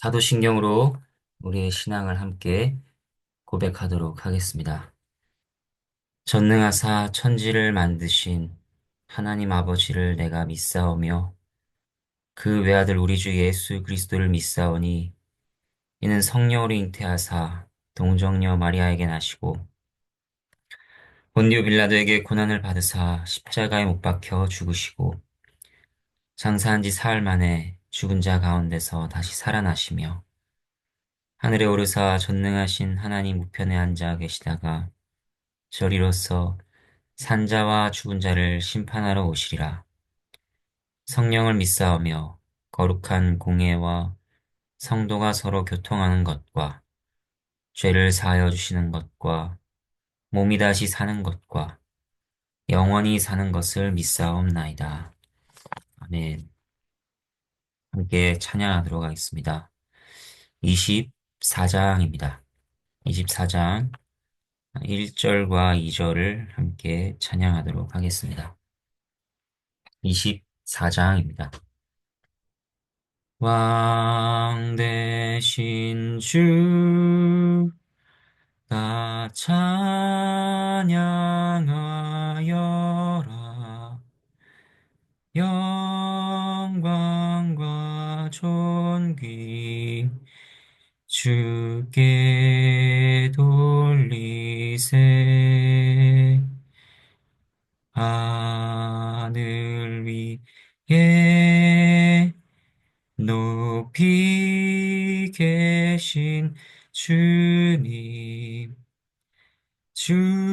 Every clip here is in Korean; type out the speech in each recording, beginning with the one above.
사도신경으로 우리의 신앙을 함께 고백하도록 하겠습니다. 전능하사 천지를 만드신 하나님 아버지를 내가 믿사오며 그 외아들 우리 주 예수 그리스도를 믿사오니 이는 성령으로 잉태하사 동정녀 마리아에게 나시고 본디오 빌라도에게 고난을 받으사 십자가에 못 박혀 죽으시고 장사한 지 사흘 만에 죽은 자 가운데서 다시 살아나시며 하늘에 오르사 전능하신 하나님 우편에 앉아 계시다가 저리로서 산자와 죽은 자를 심판하러 오시리라. 성령을 믿사오며 거룩한 공예와 성도가 서로 교통하는 것과 죄를 사하여 주시는 것과 몸이 다시 사는 것과 영원히 사는 것을 믿사옵나이다. 아멘. 함께 찬양하도록 하겠습니다. 24장입니다. 24장 1절과 2절을 함께 찬양하도록 하겠습니다. 24장입니다. 왕 대신 주, 나 찬양하여라. 영광과 존귀 주께 돌리세. 하늘 위에 높이 계신 주님, 주님의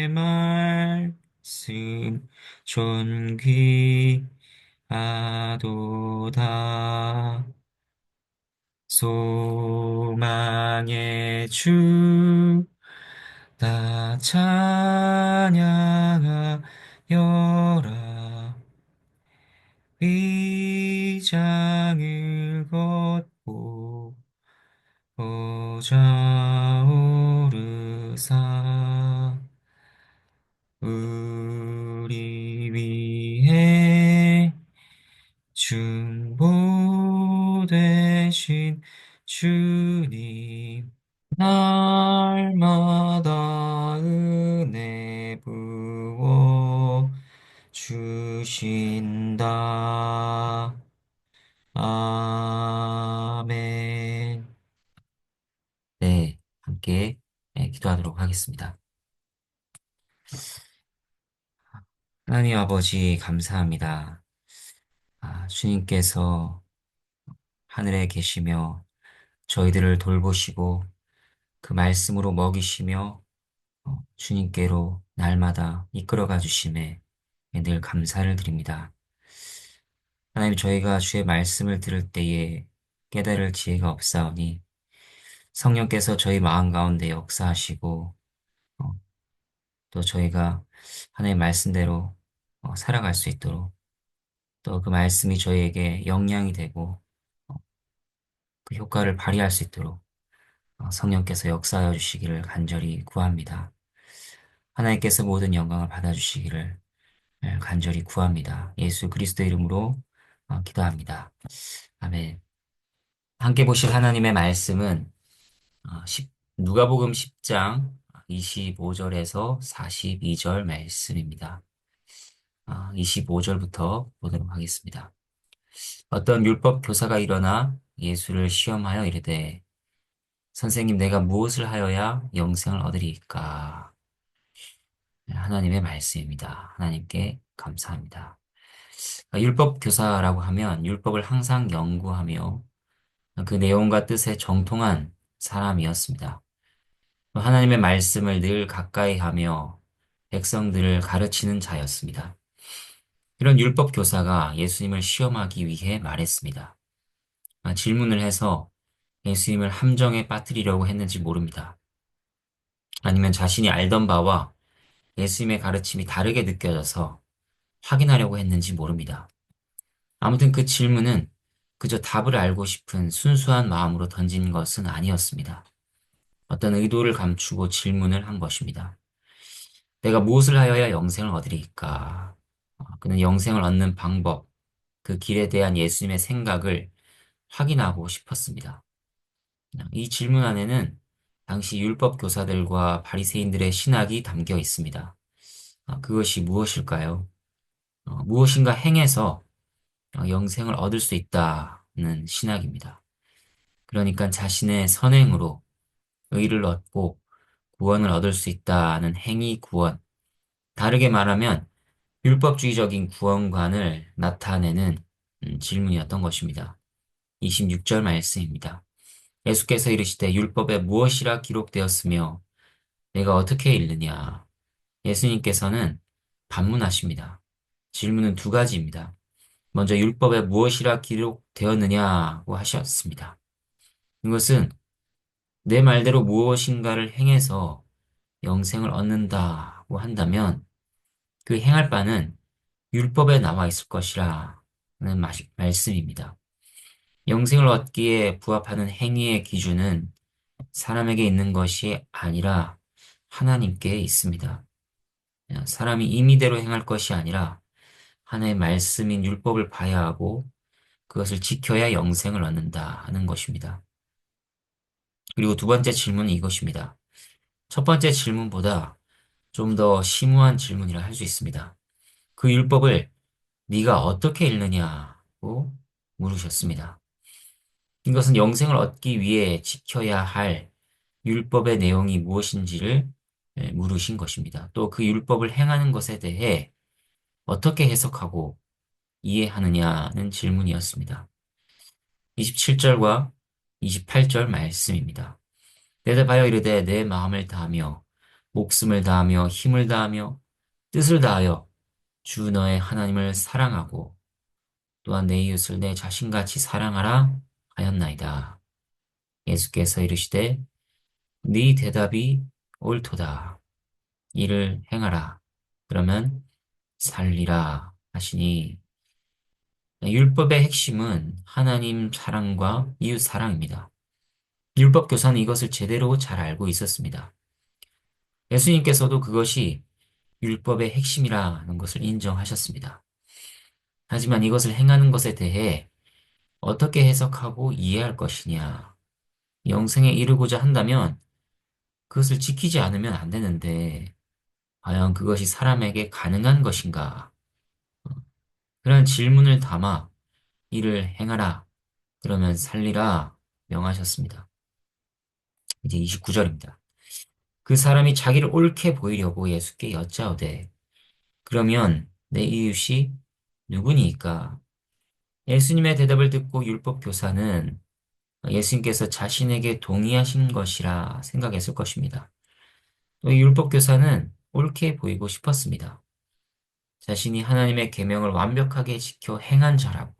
말씀 존귀하도다. 소망의 주, 나 찬양하여라. 위장을 걷고 보좌오르사 우리 위해 중보되신 주님, 날마다 은혜 부어 주신다. 아멘. 네, 함께 기도하도록 하겠습니다. 하나님 아버지, 감사합니다. 주님께서 하늘에 계시며 저희들을 돌보시고 그 말씀으로 먹이시며 주님께로 날마다 이끌어가 주심에 늘 감사를 드립니다. 하나님, 저희가 주의 말씀을 들을 때에 깨달을 지혜가 없사오니 성령께서 저희 마음 가운데 역사하시고 어, 또 저희가 하나님의 말씀대로 살아갈 수 있도록 또 그 말씀이 저희에게 영향이 되고 어, 그 효과를 발휘할 수 있도록 성령께서 역사하여 주시기를 간절히 구합니다. 하나님께서 모든 영광을 받아주시기를 간절히 구합니다. 예수 그리스도 이름으로 기도합니다. 아멘. 함께 보실 하나님의 말씀은 누가복음 10장 25절에서 42절 말씀입니다. 25절부터 보도록 하겠습니다. 어떤 율법 교사가 일어나 예수를 시험하여 이르되 선생님, 내가 무엇을 하여야 영생을 얻으리이까? 하나님의 말씀입니다. 하나님께 감사합니다. 율법 교사라고 하면 율법을 항상 연구하며 그 내용과 뜻에 정통한 사람이었습니다. 하나님의 말씀을 늘 가까이 하며 백성들을 가르치는 자였습니다. 이런 율법 교사가 예수님을 시험하기 위해 말했습니다. 질문을 해서 예수님을 함정에 빠뜨리려고 했는지 모릅니다. 아니면 자신이 알던 바와 예수님의 가르침이 다르게 느껴져서 확인하려고 했는지 모릅니다. 아무튼 그 질문은 그저 답을 알고 싶은 순수한 마음으로 던진 것은 아니었습니다. 어떤 의도를 감추고 질문을 한 것입니다. 내가 무엇을 하여야 영생을 얻으리까? 그는 영생을 얻는 방법, 그 길에 대한 예수님의 생각을 확인하고 싶었습니다. 이 질문 안에는 당시 율법 교사들과 바리새인들의 신학이 담겨 있습니다. 그것이 무엇일까요? 무엇인가 행해서 영생을 얻을 수 있다는 신학입니다. 그러니까 자신의 선행으로 의를 얻고 구원을 얻을 수 있다는 행위 구원. 다르게 말하면 율법주의적인 구원관을 나타내는 질문이었던 것입니다. 26절 말씀입니다. 예수께서 이르시되 율법에 무엇이라 기록되었으며 내가 어떻게 읽느냐. 예수님께서는 반문하십니다. 질문은 두 가지입니다. 먼저 율법에 무엇이라 기록되었느냐고 하셨습니다. 이것은 내 말대로 무엇인가를 행해서 영생을 얻는다고 한다면 그 행할 바는 율법에 나와 있을 것이라는 말씀입니다. 영생을 얻기에 부합하는 행위의 기준은 사람에게 있는 것이 아니라 하나님께 있습니다. 사람이 임의대로 행할 것이 아니라 하나님의 말씀인 율법을 봐야 하고 그것을 지켜야 영생을 얻는다는 것입니다. 그리고 두 번째 질문은 이것입니다. 첫 번째 질문보다 좀 더 심오한 질문이라 할 수 있습니다. 그 율법을 네가 어떻게 읽느냐고 물으셨습니다. 이것은 영생을 얻기 위해 지켜야 할 율법의 내용이 무엇인지를 물으신 것입니다. 또 그 율법을 행하는 것에 대해 어떻게 해석하고 이해하느냐는 질문이었습니다. 27절과 28절 말씀입니다. 대답하여 이르되 내 마음을 다하며 목숨을 다하며 힘을 다하며 뜻을 다하여 주 너의 하나님을 사랑하고 또한 내 이웃을 내 자신같이 사랑하라 하였나이다. 예수께서 이르시되 네 대답이 옳도다. 이를 행하라. 그러면 살리라 하시니 율법의 핵심은 하나님 사랑과 이웃 사랑입니다. 율법 교사는 이것을 제대로 잘 알고 있었습니다. 예수님께서도 그것이 율법의 핵심이라는 것을 인정하셨습니다. 하지만 이것을 행하는 것에 대해 어떻게 해석하고 이해할 것이냐. 영생에 이르고자 한다면 그것을 지키지 않으면 안 되는데 과연 그것이 사람에게 가능한 것인가? 그런 질문을 담아 이를 행하라. 그러면 살리라 명하셨습니다. 이제 29절입니다. 그 사람이 자기를 옳게 보이려고 예수께 여짜오되 그러면 내 이웃이 누구니까? 예수님의 대답을 듣고 율법 교사는 예수님께서 자신에게 동의하신 것이라 생각했을 것입니다. 또 율법 교사는 옳게 보이고 싶었습니다. 자신이 하나님의 계명을 완벽하게 지켜 행한 자라고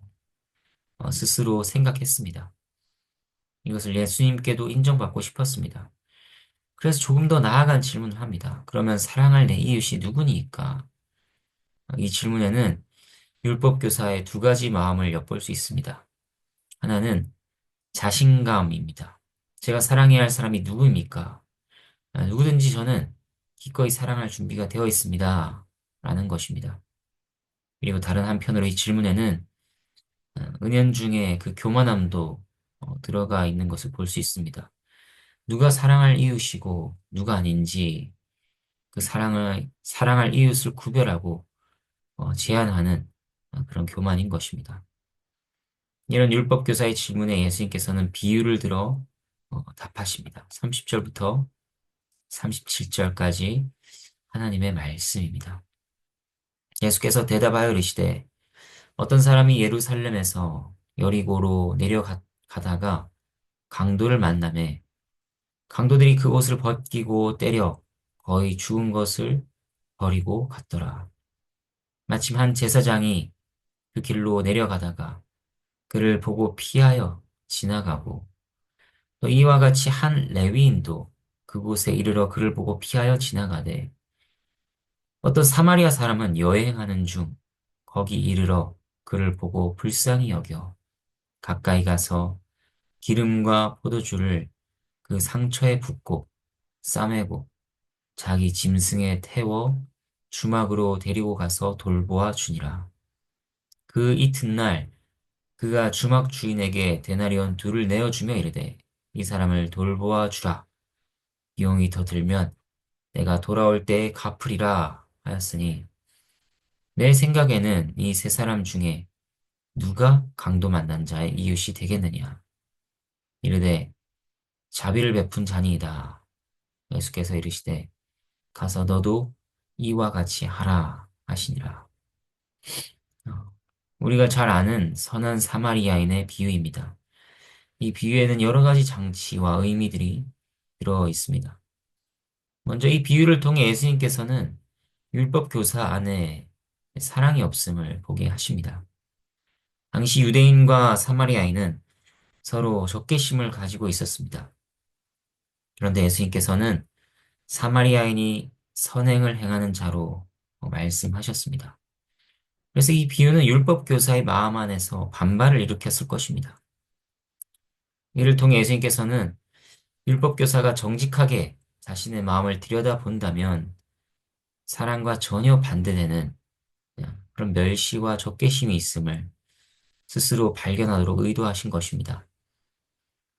스스로 생각했습니다. 이것을 예수님께도 인정받고 싶었습니다. 그래서 조금 더 나아간 질문을 합니다. 그러면 사랑할 내 이웃이 누구니까? 이 질문에는 율법 교사의 두 가지 마음을 엿볼 수 있습니다. 하나는 자신감입니다. 제가 사랑해야 할 사람이 누구입니까? 누구든지 저는 기꺼이 사랑할 준비가 되어 있습니다. 라는 것입니다. 그리고 다른 한편으로 이 질문에는 은연중에 그 교만함도 들어가 있는 것을 볼 수 있습니다. 누가 사랑할 이웃이고 누가 아닌지 그 사랑할 이웃을 구별하고 제한하는 그런 교만인 것입니다. 이런 율법 교사의 질문에 예수님께서는 비유를 들어 답하십니다. 30절부터 37절까지 하나님의 말씀입니다. 예수께서 대답하여 이르시되 어떤 사람이 예루살렘에서 여리고로 내려가다가 강도를 만나매 강도들이 그 옷을 벗기고 때려 거의 죽은 것을 버리고 갔더라. 마침 한 제사장이 그 길로 내려가다가 그를 보고 피하여 지나가고 또 이와 같이 한 레위인도 그곳에 이르러 그를 보고 피하여 지나가되 어떤 사마리아 사람은 여행하는 중 거기 이르러 그를 보고 불쌍히 여겨 가까이 가서 기름과 포도주를 그 상처에 붓고 싸매고 자기 짐승에 태워 주막으로 데리고 가서 돌보아 주니라. 그 이튿날 그 그가 주막 주인에게 데나리온 둘을 내어주며 이르되 이 사람을 돌보아 주라. 비용이 더 들면 내가 돌아올 때에 갚으리라 하였으니 내 생각에는 이 세 사람 중에 누가 강도 만난 자의 이웃이 되겠느냐. 이르되 자비를 베푼 자니이다. 예수께서 이르시되 가서 너도 이와 같이 하라 하시니라. 어, 우리가 잘 아는 선한 사마리아인의 비유입니다. 이 비유에는 여러 가지 장치와 의미들이 들어 있습니다. 먼저 이 비유를 통해 예수님께서는 율법 교사 안에 사랑이 없음을 보게 하십니다. 당시 유대인과 사마리아인은 서로 적개심을 가지고 있었습니다. 그런데 예수님께서는 사마리아인이 선행을 행하는 자로 말씀하셨습니다. 그래서 이 비유는 율법 교사의 마음 안에서 반발을 일으켰을 것입니다. 이를 통해 예수님께서는 율법 교사가 정직하게 자신의 마음을 들여다본다면 사랑과 전혀 반대되는 그런 멸시와 적개심이 있음을 스스로 발견하도록 의도하신 것입니다.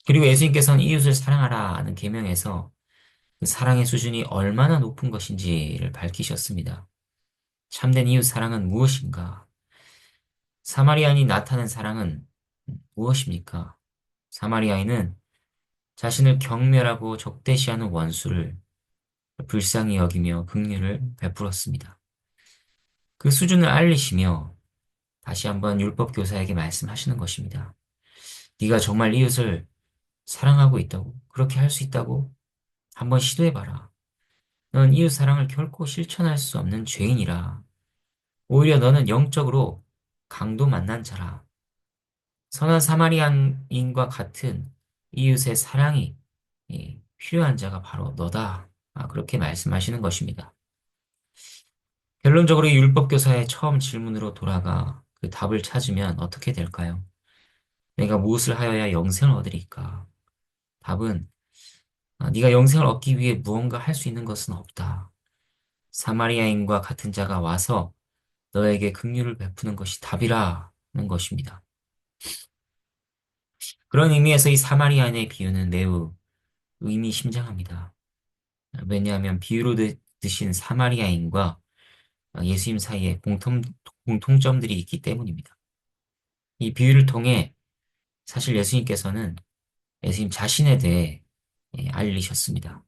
그리고 예수님께서는 이웃을 사랑하라는 계명에서 그 사랑의 수준이 얼마나 높은 것인지를 밝히셨습니다. 참된 이웃 사랑은 무엇인가? 사마리아인이 나타낸 사랑은 무엇입니까? 사마리아인은 자신을 경멸하고 적대시하는 원수를 불쌍히 여기며 긍휼을 베풀었습니다. 그 수준을 알리시며 다시 한번 율법 교사에게 말씀하시는 것입니다. 네가 정말 이웃을 사랑하고 있다고? 그렇게 할 수 있다고? 한번 시도해봐라. 넌 이웃 사랑을 결코 실천할 수 없는 죄인이라. 오히려 너는 영적으로 강도 만난 자라. 선한 사마리아인과 같은 이웃의 사랑이 필요한 자가 바로 너다. 그렇게 말씀하시는 것입니다. 결론적으로 이 율법교사의 처음 질문으로 돌아가 그 답을 찾으면 어떻게 될까요? 내가 무엇을 하여야 영생을 얻으리까? 답은 네가 영생을 얻기 위해 무언가 할 수 있는 것은 없다. 사마리아인과 같은 자가 와서 너에게 긍휼을 베푸는 것이 답이라는 것입니다. 그런 의미에서 이 사마리아인의 비유는 매우 의미심장합니다. 왜냐하면 비유로 드신 사마리아인과 예수님 사이에 공통점들이 있기 때문입니다. 이 비유를 통해 사실 예수님께서는 예수님 자신에 대해 알리셨습니다.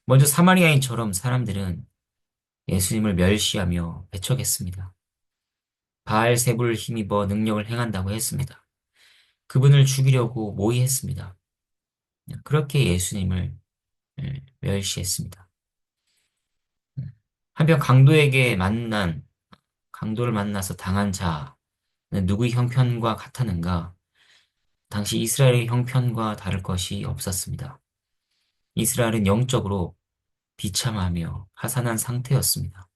먼저 사마리아인처럼 사람들은 예수님을 멸시하며 배척했습니다. 바알세불을 힘입어 능력을 행한다고 했습니다. 그분을 죽이려고 모의했습니다. 그렇게 예수님을 멸시했습니다. 한편 강도를 만나서 당한 자는 누구의 형편과 같았는가? 당시 이스라엘의 형편과 다를 것이 없었습니다. 이스라엘은 영적으로 비참하며 파산한 상태였습니다.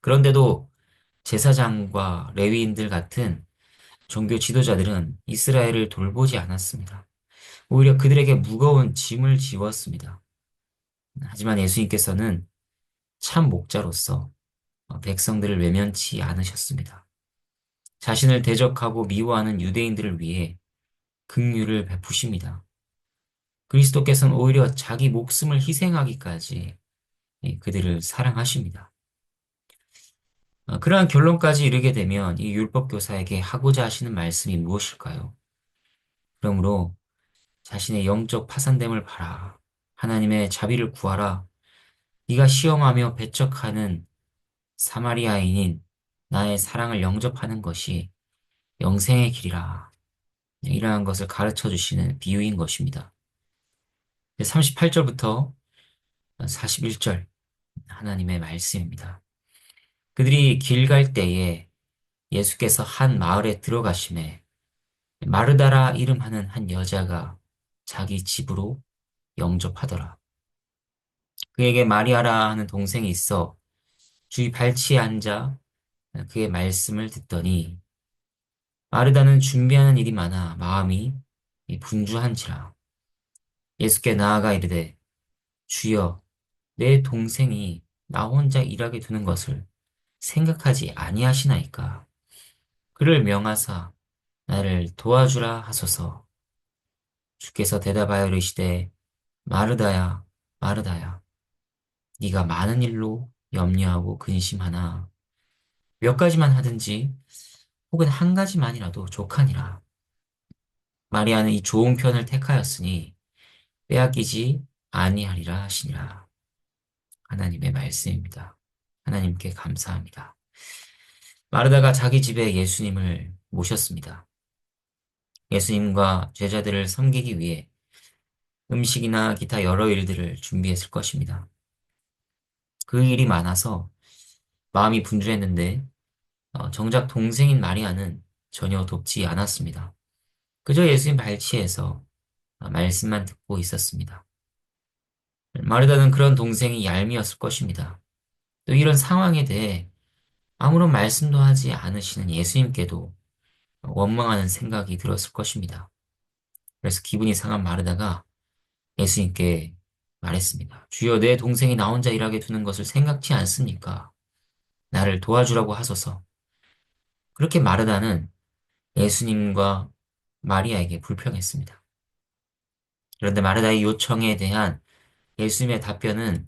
그런데도 제사장과 레위인들 같은 종교 지도자들은 이스라엘을 돌보지 않았습니다. 오히려 그들에게 무거운 짐을 지웠습니다. 하지만 예수님께서는 참 목자로서 백성들을 외면치 않으셨습니다. 자신을 대적하고 미워하는 유대인들을 위해 긍휼을 베푸십니다. 그리스도께서는 오히려 자기 목숨을 희생하기까지 그들을 사랑하십니다. 그러한 결론까지 이르게 되면 이 율법 교사에게 하고자 하시는 말씀이 무엇일까요? 그러므로 자신의 영적 파산됨을 봐라. 하나님의 자비를 구하라. 네가 시험하며 배척하는 사마리아인인 나의 사랑을 영접하는 것이 영생의 길이라. 이러한 것을 가르쳐 주시는 비유인 것입니다. 38절부터 41절 하나님의 말씀입니다. 그들이 길 갈 때에 예수께서 한 마을에 들어가심에 마르다라 이름하는 한 여자가 자기 집으로 영접하더라. 그에게 마리아라 하는 동생이 있어 주의 발치에 앉아 그의 말씀을 듣더니 마르다는 준비하는 일이 많아 마음이 분주한지라. 예수께 나아가 이르되 주여 내 동생이 나 혼자 일하게 두는 것을 생각하지 아니하시나이까. 그를 명하사 나를 도와주라 하소서. 주께서 대답하여 이르시되 마르다야 마르다야 네가 많은 일로 염려하고 근심하나 몇 가지만 하든지 혹은 한 가지만이라도 족하니라. 마리아는 이 좋은 편을 택하였으니 빼앗기지 아니하리라 하시니라. 하나님의 말씀입니다. 하나님께 감사합니다. 마르다가 자기 집에 예수님을 모셨습니다. 예수님과 제자들을 섬기기 위해 음식이나 기타 여러 일들을 준비했을 것입니다. 그 일이 많아서 마음이 분주했는데 정작 동생인 마리아는 전혀 돕지 않았습니다. 그저 예수님 발치에서 말씀만 듣고 있었습니다. 마르다는 그런 동생이 얄미웠을 것입니다. 또 이런 상황에 대해 아무런 말씀도 하지 않으시는 예수님께도 원망하는 생각이 들었을 것입니다. 그래서 기분이 상한 마르다가 예수님께 말했습니다. 주여 내 동생이 나 혼자 일하게 두는 것을 생각지 않습니까? 나를 도와주라고 하소서. 그렇게 마르다는 예수님과 마리아에게 불평했습니다. 그런데 마르다의 요청에 대한 예수님의 답변은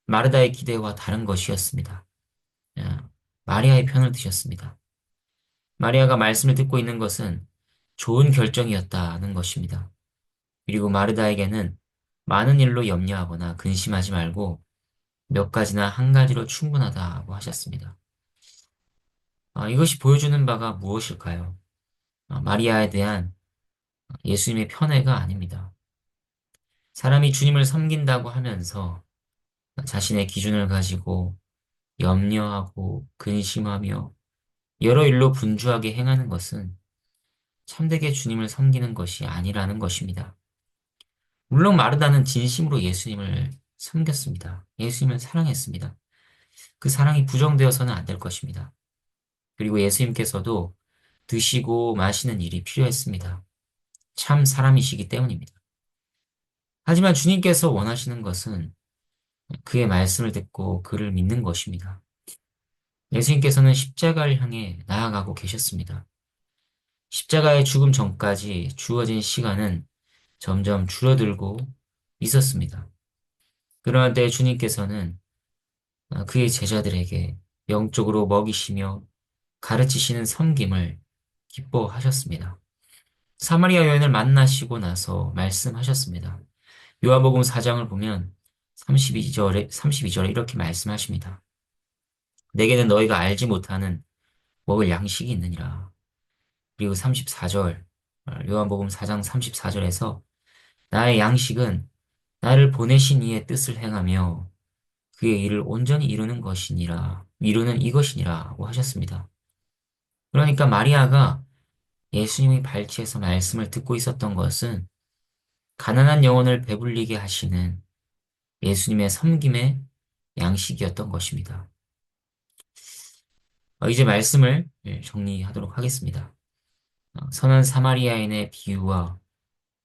마르다의 기대와 다른 것이었습니다. 야, 마리아의 편을 드셨습니다. 마리아가 말씀을 듣고 있는 것은 좋은 결정이었다는 것입니다. 그리고 마르다에게는 많은 일로 염려하거나 근심하지 말고 몇 가지나 한 가지로 충분하다고 하셨습니다. 이것이 보여주는 바가 무엇일까요? 마리아에 대한 예수님의 편애가 아닙니다. 사람이 주님을 섬긴다고 하면서 자신의 기준을 가지고 염려하고 근심하며 여러 일로 분주하게 행하는 것은 참되게 주님을 섬기는 것이 아니라는 것입니다. 물론 마르다는 진심으로 예수님을 섬겼습니다. 예수님을 사랑했습니다. 그 사랑이 부정되어서는 안 될 것입니다. 그리고 예수님께서도 드시고 마시는 일이 필요했습니다. 참 사람이시기 때문입니다. 하지만 주님께서 원하시는 것은 그의 말씀을 듣고 그를 믿는 것입니다. 예수님께서는 십자가를 향해 나아가고 계셨습니다. 십자가의 죽음 전까지 주어진 시간은 점점 줄어들고 있었습니다. 그러나 때 주님께서는 그의 제자들에게 영적으로 먹이시며 가르치시는 섬김을 기뻐하셨습니다. 사마리아 여인을 만나시고 나서 말씀하셨습니다. 요한복음 4장을 보면 32절에 이렇게 말씀하십니다. 내게는 너희가 알지 못하는 먹을 양식이 있느니라. 그리고 34절, 요한복음 4장 34절에서 나의 양식은 나를 보내신 이의 뜻을 행하며 그의 일을 온전히 이루는 이것이니라고 하셨습니다. 그러니까 마리아가 예수님의 발치에서 말씀을 듣고 있었던 것은 가난한 영혼을 배불리게 하시는 예수님의 섬김의 양식이었던 것입니다. 이제 말씀을 정리하도록 하겠습니다. 선한 사마리아인의 비유와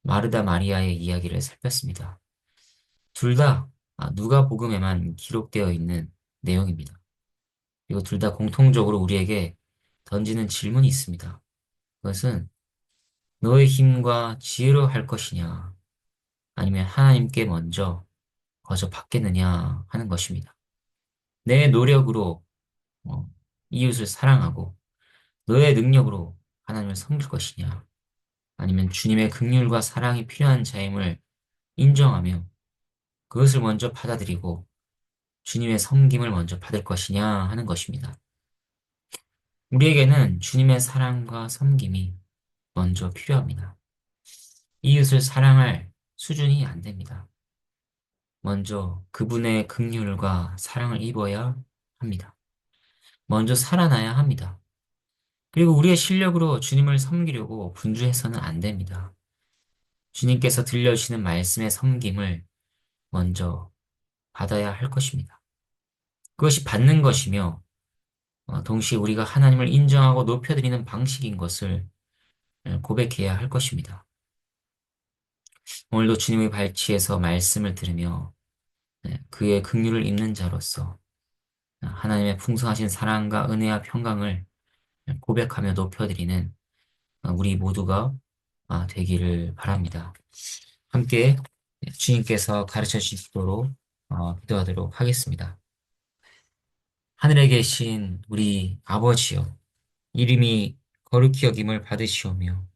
마르다 마리아의 이야기를 살폈습니다. 둘 다 누가복음에만 기록되어 있는 내용입니다. 그리고 둘 다 공통적으로 우리에게 던지는 질문이 있습니다. 그것은 너의 힘과 지혜로 할 것이냐, 아니면 하나님께 먼저 거저 받겠느냐 하는 것입니다. 내 노력으로 어, 이웃을 사랑하고 너의 능력으로 하나님을 섬길 것이냐, 아니면 주님의 긍휼과 사랑이 필요한 자임을 인정하며 그것을 먼저 받아들이고 주님의 섬김을 먼저 받을 것이냐 하는 것입니다. 우리에게는 주님의 사랑과 섬김이 먼저 필요합니다. 이웃을 사랑할 수준이 안 됩니다. 먼저 그분의 긍휼과 사랑을 입어야 합니다. 먼저 살아나야 합니다. 그리고 우리의 실력으로 주님을 섬기려고 분주해서는 안 됩니다. 주님께서 들려주시는 말씀의 섬김을 먼저 받아야 할 것입니다. 그것이 받는 것이며 동시에 우리가 하나님을 인정하고 높여드리는 방식인 것을 고백해야 할 것입니다. 오늘도 주님의 발치에서 말씀을 들으며 그의 긍휼을 입는 자로서 하나님의 풍성하신 사랑과 은혜와 평강을 고백하며 높여드리는 우리 모두가 되기를 바랍니다. 함께 주님께서 가르쳐 주시도록 기도하도록 하겠습니다. 하늘에 계신 우리 아버지여, 이름이 거룩히 여김을 받으시오며,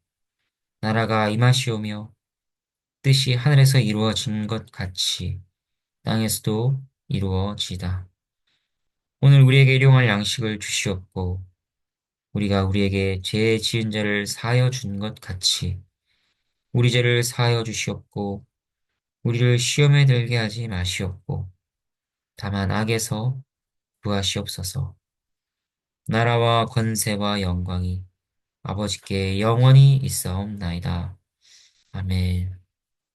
나라가 임하시오며, 뜻이 하늘에서 이루어진 것 같이 땅에서도 이루어지다. 오늘 우리에게 일용할 양식을 주시옵고, 우리가 우리에게 죄 지은 자를 사하여 준 것 같이 우리 죄를 사하여 주시옵고, 우리를 시험에 들게 하지 마시옵고, 다만 악에서 구하시옵소서. 나라와 권세와 영광이 아버지께 영원히 있사옵나이다. 아멘.